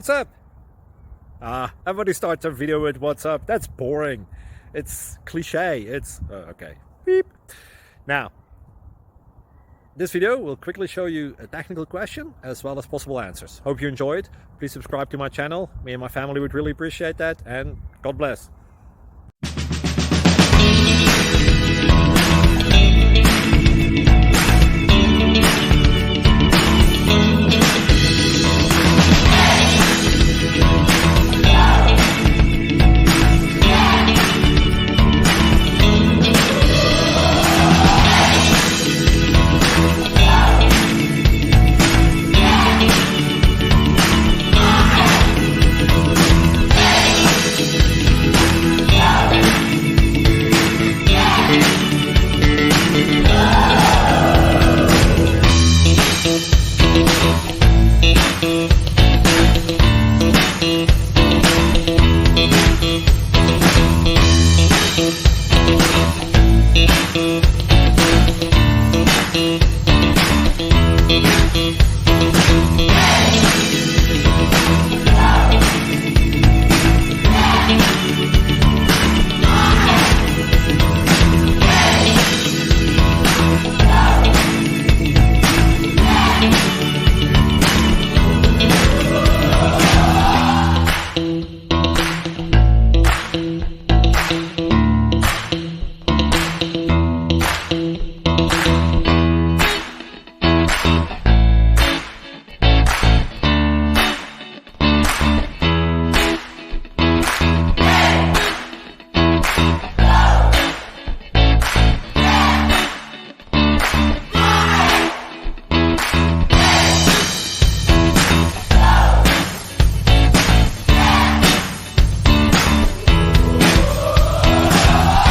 What's up? Everybody starts a video with what's up. That's boring. It's cliche. It's okay. Beep. Now, this video will quickly show you a technical question as well as possible answers. Hope you enjoyed. Please subscribe to my channel. Me and my family would really appreciate that, and God bless.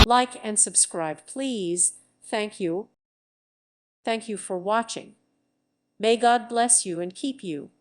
Like and subscribe, please. Thank you. Thank you for watching. May God bless you and keep you.